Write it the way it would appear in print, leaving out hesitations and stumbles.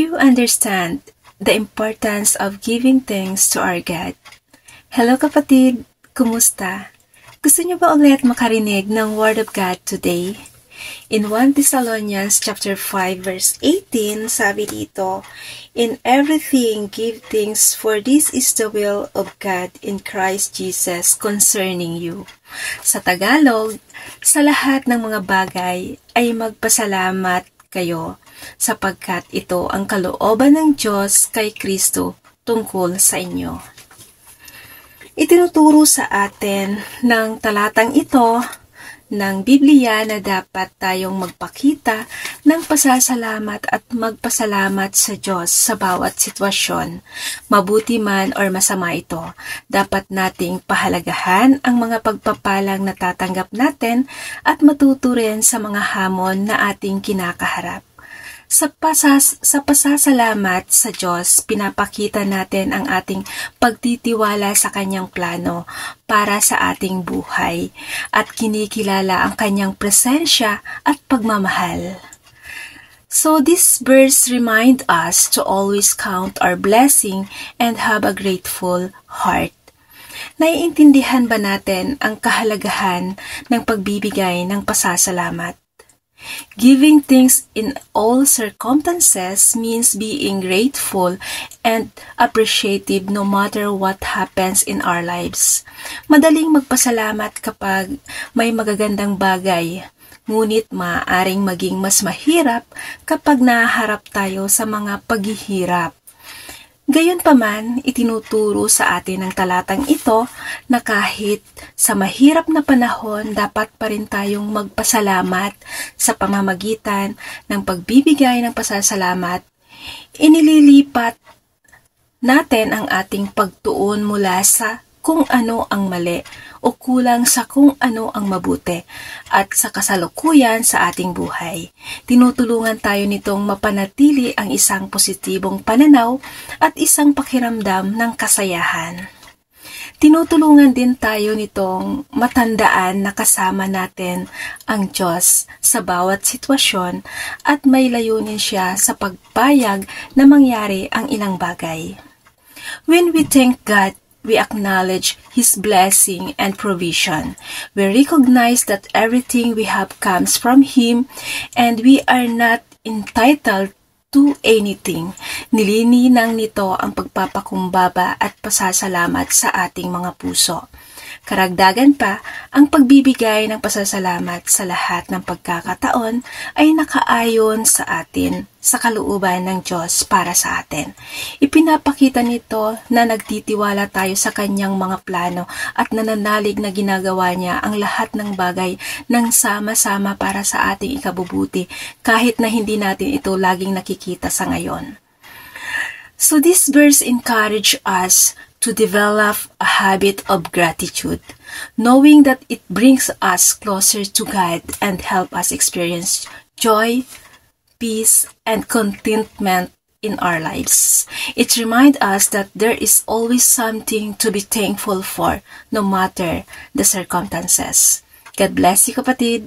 you understand the importance of giving thanks to our God? Hello kapatid, kumusta? Gusto niyo ba ulit makarinig ng Word of God today? In 1 Thessalonians chapter 5 verse 18, sabi dito, "In everything give thanks, for this is the will of God in Christ Jesus concerning you." Sa Tagalog, sa lahat ng mga bagay ay magpasalamat kayo, sapagkat ito ang kalooban ng Diyos kay Kristo tungkol sa inyo. Itinuturo sa atin ng talatang ito ng Biblia na dapat tayong magpakita ng pasasalamat at magpasalamat sa Diyos sa bawat sitwasyon. Mabuti man or masama ito, dapat nating pahalagahan ang mga pagpapalang natatanggap natin at matuto rin sa mga hamon na ating kinakaharap. Sa pasasalamat sa Diyos, pinapakita natin ang ating pagtitiwala sa Kanyang plano para sa ating buhay at kinikilala ang Kanyang presensya at pagmamahal. So this verse remind us to always count our blessing and have a grateful heart. Naiintindihan ba natin ang kahalagahan ng pagbibigay ng pasasalamat? Giving thanks in all circumstances means being grateful and appreciative no matter what happens in our lives. Madaling magpasalamat kapag may magagandang bagay, ngunit maaaring maging mas mahirap kapag nahaharap tayo sa mga paghihirap. Gayunpaman, itinuturo sa atin ng talatang ito na kahit sa mahirap na panahon, dapat pa rin tayong magpasalamat sa pamamagitan ng pagbibigay ng pasasalamat. Inililipat natin ang ating pagtuon mula sa kung ano ang mali o kulang sa kung ano ang mabuti at sa kasalukuyan sa ating buhay. Tinutulungan tayo nitong mapanatili ang isang positibong pananaw at isang pakiramdam ng kasayahan. Tinutulungan din tayo nitong matandaan na kasama natin ang Diyos sa bawat sitwasyon at may layunin siya sa pagpayag na mangyari ang ilang bagay. When we thank God, we acknowledge His blessing and provision. We recognize that everything we have comes from Him and we are not entitled to anything. Nilininang nito ang pagpapakumbaba at pasasalamat sa ating mga puso. Karagdagan pa, ang pagbibigay ng pasasalamat sa lahat ng pagkakataon ay nakaayon sa atin sa kalooban ng Diyos para sa atin. Ipinapakita nito na nagtitiwala tayo sa Kanyang mga plano at nananalig na ginagawa niya ang lahat ng bagay ng sama-sama para sa ating ikabubuti kahit na hindi natin ito laging nakikita sa ngayon. So this verse encourages us to develop a habit of gratitude, knowing that it brings us closer to God and help us experience joy, peace, and contentment in our lives. It reminds us that there is always something to be thankful for, no matter the circumstances. God bless you, kapatid.